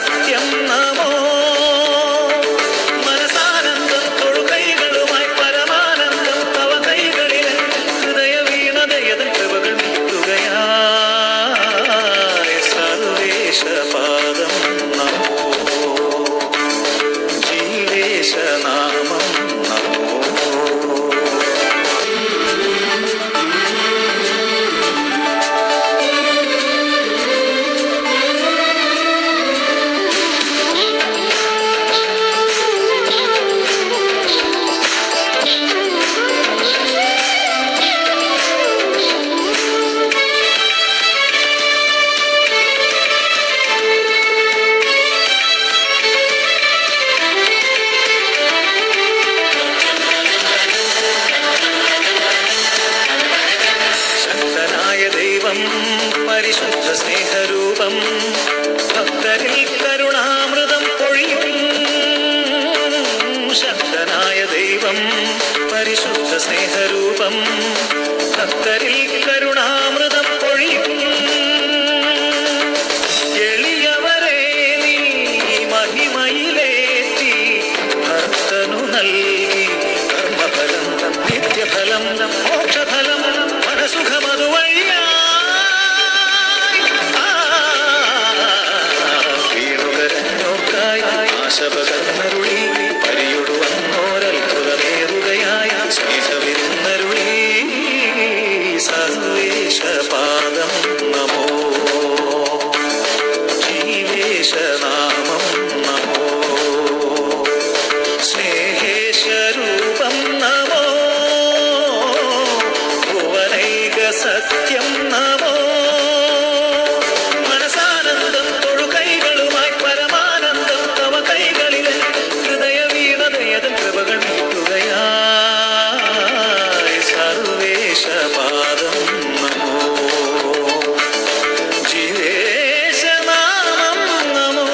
സത്യം നമോ. മനസാനന്ദം തൊഴുകൈകളുമായി പരമാനന്ദം തവ കൈകളിൽ ഹൃദയ വീണതയതൻ കൃപകൾ നീട്ടുകയായി സർവേശപാദം നമോ. ജീവേശനാമം നമോ. പരിശുദ്ധ സ്നേഹരൂപം ഭക്തരിൽ കരുണാമൃതം പൊഴിയും. ശക്തനായ ദൈവം പരിശുദ്ധ സ്നേഹരൂപം ഭക്തരിൽ കരുണാമൃതം പൊഴിയും. എളിയവരെ നീ മഹിമയിലേറ്റി ഭക്തനു നൽകി കർമ്മഫലം നിത്യഫലം മോക്ഷഫലം മനസുഖമതുവഴിയ ആശപകർന്നരുളി പരിയൊടുവന്നോരത്ഭുതമേറുകയായ സ്നേഹവിരുന്നരുളി സർവേശപാദം നമോ. ജീവേശനാമം നമോ. സ്നേഹേശരൂപം നമോ. ഭുവനൈക സത്യം നമോ. മനസാനന്ദം തൊഴുകൈകളുമായി പരമാനന്ദം തവ കൈകളിലെ ഹൃദയ വീണതയതൻ കൃപകൾ നീട്ടുകയായി സർവേശപാദം നമോ. ജീവേശനാമം നമോ.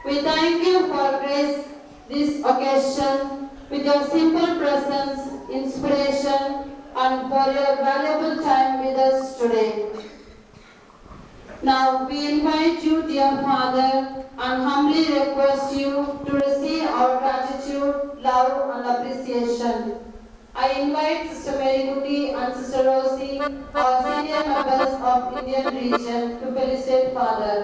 We thank you for grace this occasion with your simple presence, inspiration, and for your valuable time with us today. Now we invite you, dear Father, and humbly request you to receive our gratitude, love, and appreciation. I invite Sister Mary Kuti and Sister Rosie, our senior members of Indian region, to felicitate Father.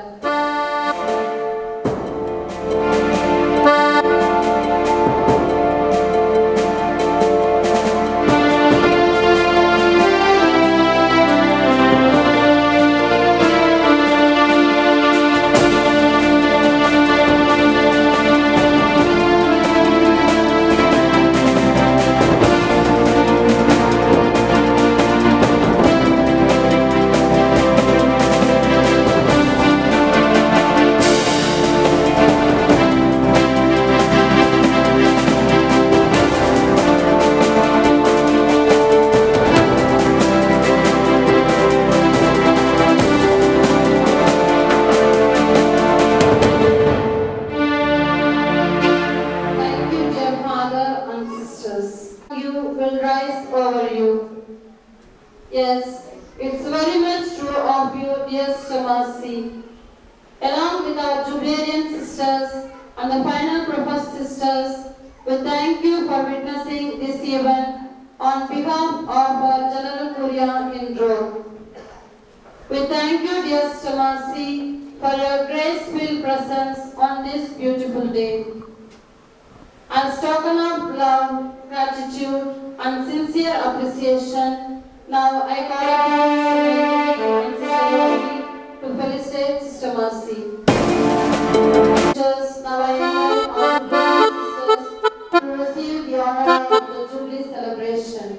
Presbyterian sisters, and the final professed sisters, we thank you for witnessing this event on behalf of our General Kuria in Rome. We thank you, dear Sister Mercy, for your grace-filled presence on this beautiful day. As token of love, gratitude, and sincere appreciation, now I call upon Sister Mary to felicitate Sister Mercy. Now I invite all the sisters to receive the honor of the Jubilee celebration.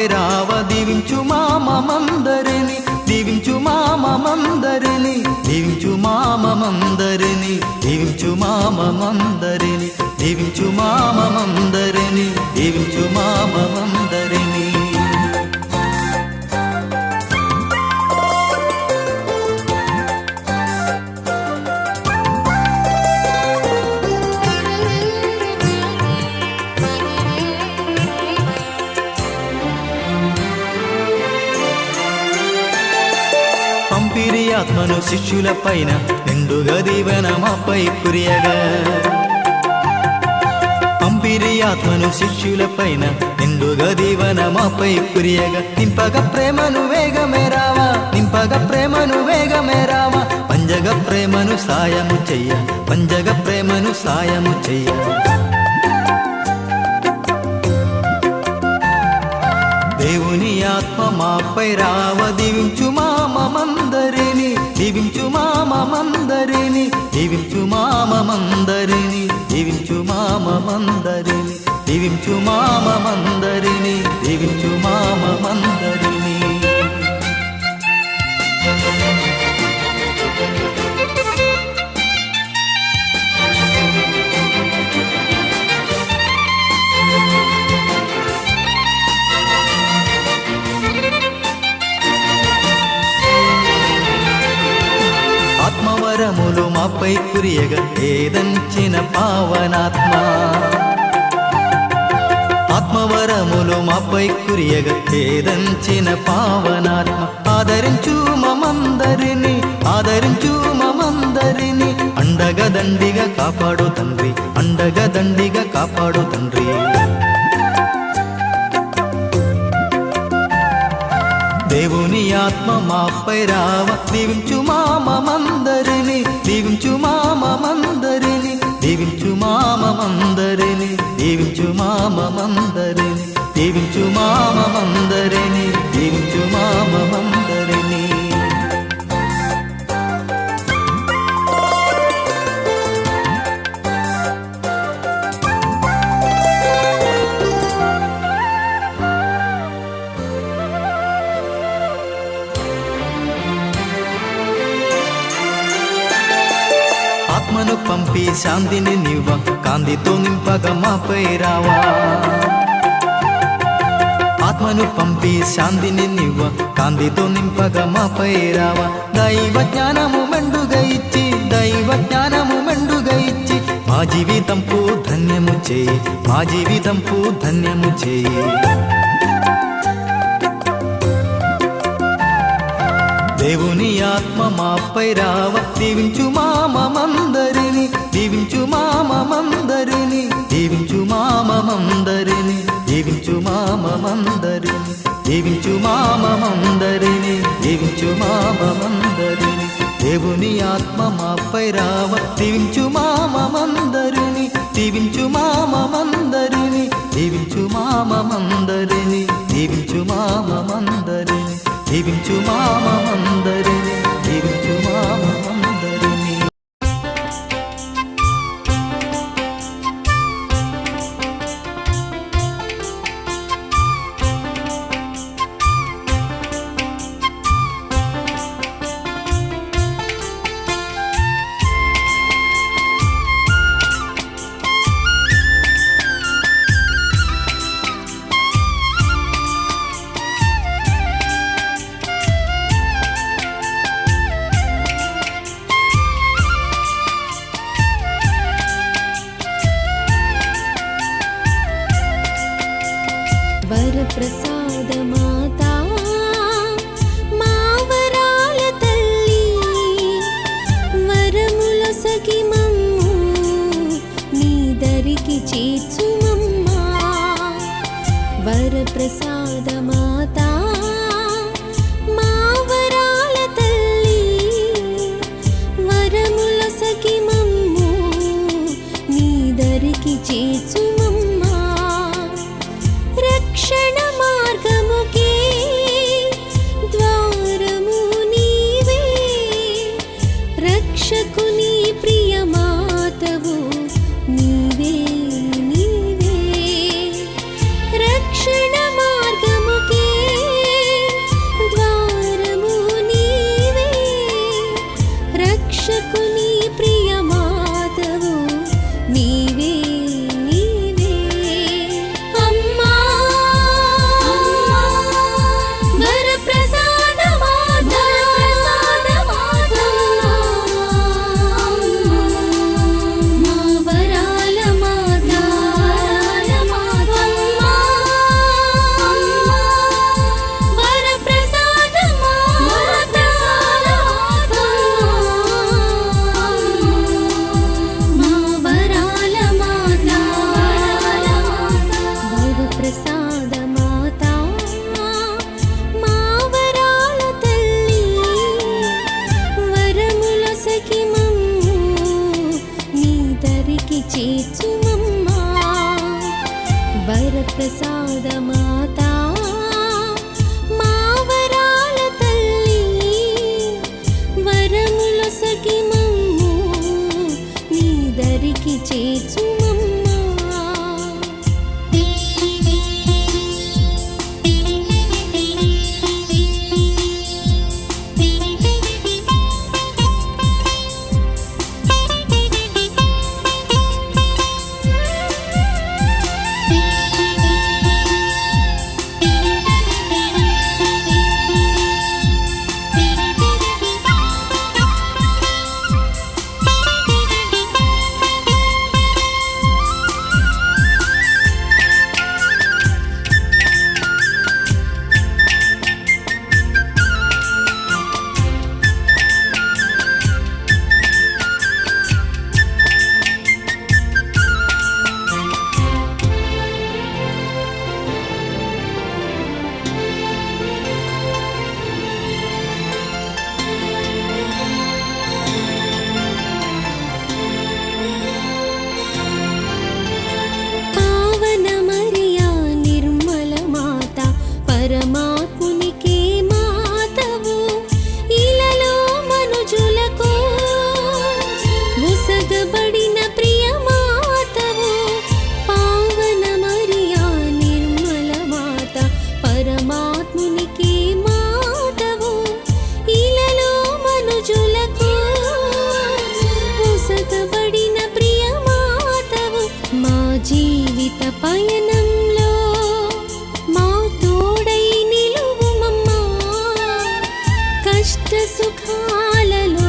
మాపై రావ దీవించు మామందరిని దీవించు మామందరిని దీవించు మామందరిని దీవించు మామందరిని దీవించు మామందరిని దీవించు మామందరిని పంపిరి ఆత్మను శిష్యుల పైన నిండుగా దీవెన మాపై కురియగా పంపిరి ఆత్మను శిష్యుల పైన నిండుగా దీవెన మాపై కురియగా నింపగ ప్రేమను వేగమే రావా నింపగ ప్రేమను వేగమే రావా పంజగ ప్రేమను సాయము చెయ్య పంజగ ప్రేమను సాయము చెయ్య దేవుని ఆత్మ మాపై రావ దీవించు మామందరిని దీవించు మామందరిని దీవించు మామందరిని దీవించు మామందరిని దీవించు మామందరిని దీవించు మామందరిని ఆత్మవరములు మాపై కురియగా ఏదంచిన పావనాత్మ ఆత్మవరములు మాపై కురియగా ఏదంచిన పావనాత్మ ఆదరించు మమందరిని ఆదరించు మమందరిని అండగా దండిగా కాపాడు తండ్రి అండగా దండిగా కాపాడు తండ్రి దేవుని ఆత్మ మాపై రావ దీవించు మామందరిని దీవించు మామందరిని దీవించు మామందరిని దీవించు మామందరిని దీవించు మామందరిని దీవించు మామందరిని ఆత్మను పంపి శాంతిని నివ్వ కాంతితో నింపగ మాపై రావా ఆత్మను పంపి శాంతిని నివ్వ కాంతితో నింపగ మాపై రావా దైవ జ్ఞానము మెండుగా ఇచ్చి దైవ జ్ఞానము మెండుగా ఇచ్చి మా జీవితంపు ధన్యము చేయి మా జీవితంపు ధన్యము చేయి దేవుని ఆత్మ మాపై రావ దీవించు మామందరిని దీవించు మామందరిని దీవించు మామందరిని దీవించు మామందరిని దీవించు మామందరిని దీవించు మామందరిని దేవుని ఆత్మ మాపై రావ దీవించు మామందరిని దీవించు మామందరిని దీవించు మామందరిని దీవించు మామందరిని దీవించు మామందరిని దీవించు మామందరిని చేర్చుమమ్మా. పావన మరియా నిర్మల మాత పరమాత్మునికే మాతవు, ఇలలో మనుజులకు ముసగబడిన ప్రియ మాతవు. పావన మరియా నిర్మల మాత పరమాత్మునికే మాతవు, ఇలలో మనుజులకు ముసగబడిన ప్రియ మాతవు. మా జీవిత పయనంలో మా తోడై నిలువుమమ్మా, కష్ట సుఖాలలో